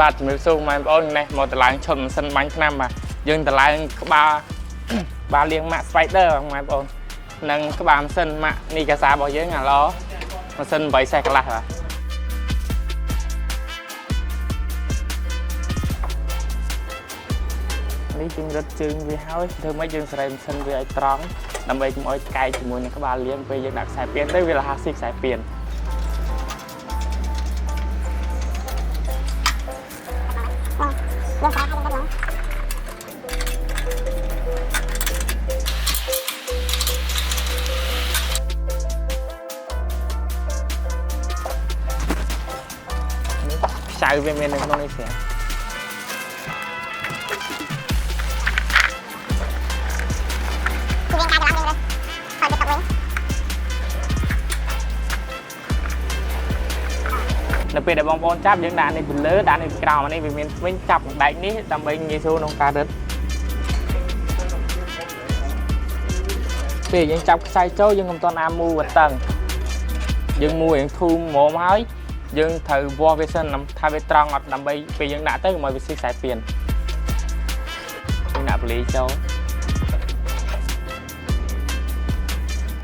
បាទជំរាបសួរម៉ែបងប្អូននេះមកតម្លើងឈុតម៉ាស៊ីនបាញ់ឆ្នាំបាទយើងតម្លើងក្បាលលាងម៉ាក់ Spider ម៉ែបងប្អូននិងក្បាលម៉ាស៊ីនម៉ាក់នីកាសារបស់យើងអាឡម៉ាស៊ីន8សេះកន្លះបាទនេះយើងរឹតជើងវាហើយធ្វើម៉េចយើងសេរីម៉ាស៊ីនវាឲ្យត្រង់ដើម្បីកុំឲ្យកែកជាមួយនឹងក្បាលលាងពេលយើងដាក់ខ្សែពៀនទៅវារហ័សស៊ីខ្សែពៀនខ្សៅវាមាននៅក្នុងនេះស្រាប់នៅពេលដែលបងប្អូនចាប់យើងដាក់នេះពីលើដាក់នេះពីក្រោមនេះវាមានវិញចាប់ដែកនេះដើម្បីងាយស្រួលក្នុងការរឹតពេលយើងចាប់ខ្សែចូលយើងមិនទាន់អាមូវតឹងយើងមូរៀងធូរហ្មងហើយយើងត្រូវវាស់វាសិនថាវាត្រង់អត់ដើម្បីពេលយើងដាក់ទៅកុំឲ្យវាស៊ីខ្សែពៀនយើងដាក់បលីចូល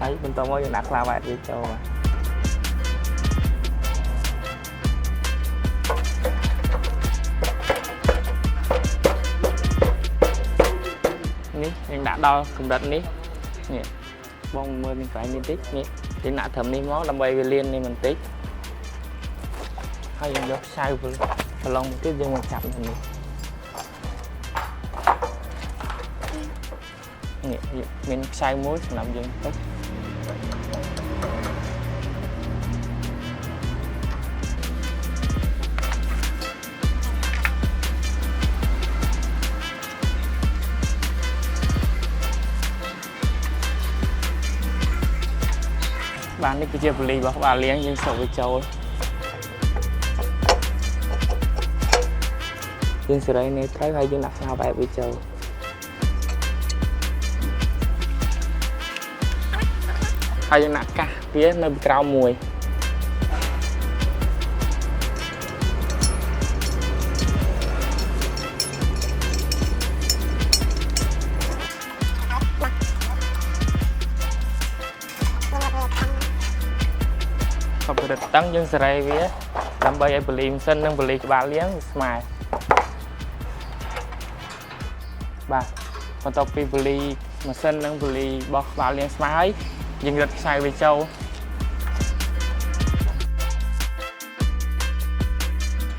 ហើយបន្តមកយើងដាក់ខ្លាវ៉ែតវាចូលនេះយើងដាក់ដល់កម្រិតនេះនេះបងមើលមានកន្លែងនេះតិចនេះយើងដាក់ត្រឹមនេះមកដើម្បីវាលៀននេះបន្តិចហើយយើងយកខ្សៅប្រឡងមួយទៀតយើងមកចាប់នេះមានខ្សៅមួយសម្រាប់យើងទុកបាទនេះគឺជាបលីរបស់ក្បាលលាងយើងសុកវាចូលយើងសេរីនេះត្រូវហើយយើងដាក់ខ្សែបែបវាចូលហើយយើងដាក់កាសវានៅពីក្រោមមួយកម្រិតតឹងយើងសេរីវាដើម្បីឲ្យបលីម៉ាស៊ីននិងបលីក្បាលលាងស្មើបាទបន្ទាប់ពីបលីម៉ាស៊ីននិងបលីរបស់ក្បាលលាងស្មើហើយយើងរឹតខ្សែវាចូល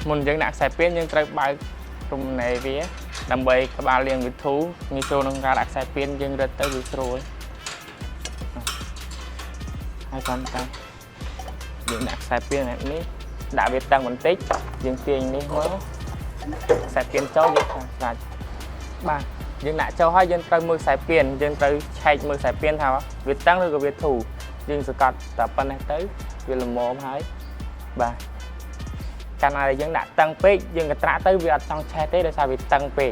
មុនយើងដាក់ខ្សែពៀនយើងត្រូវបើករំណែវាដើម្បីក្បាលលាងវាធូរងាយស្រួលក្នុងការដាក់ខ្សែពៀនយើងរឹតទៅវាស្រួលហើយគាត់តាយើងដាក់ខ្សែពៀននេះដាក់វាតឹងបន្តិចយើងទាញនេះមកខ្សែពៀនចូលយើងស្រាច់បាទយើងដាក់ចូលហើយយើងត្រូវមើលខ្សែពៀនយើងត្រូវឆែកមើលខ្សែពៀនថាវាតឹងឬក៏វាធូរយើងសង្កត់តែប៉ុណ្ណេះទៅវាល្មមហើយបាទកាលណាយើងដាក់តឹងពេកយើងកត្រាក់ទៅវាអត់ចង់ឆេះទេដោយសារវាតឹងពេក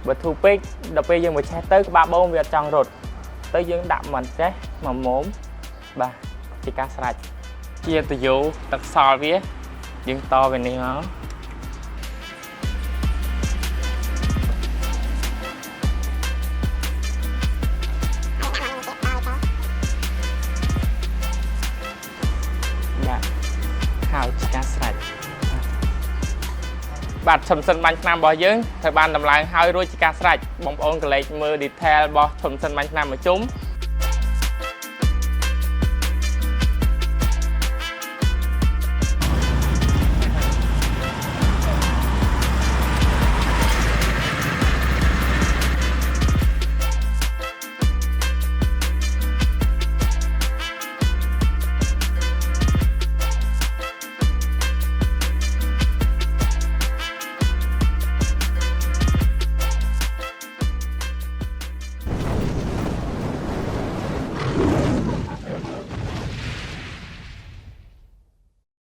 បើធូរពេកដល់ពេលយើងមកឆេះទៅក្បាលបូមវាអត់ចង់រត់ទៅយើងដាក់មិនចេះមកមុំបាទជាការស្រាច់ជាតយោទឹកសល់វាយើងតវានេះមកហើយជាការស្រេចបាទឈុំសិនបាញ់ឆ្នាំរបស់យើងត្រូវបានដំឡើងហើយរួចជាការស្រេចបងប្អូនកលេចមើល detail របស់ឈុំសិនបាញ់ឆ្នាំមួយជុំ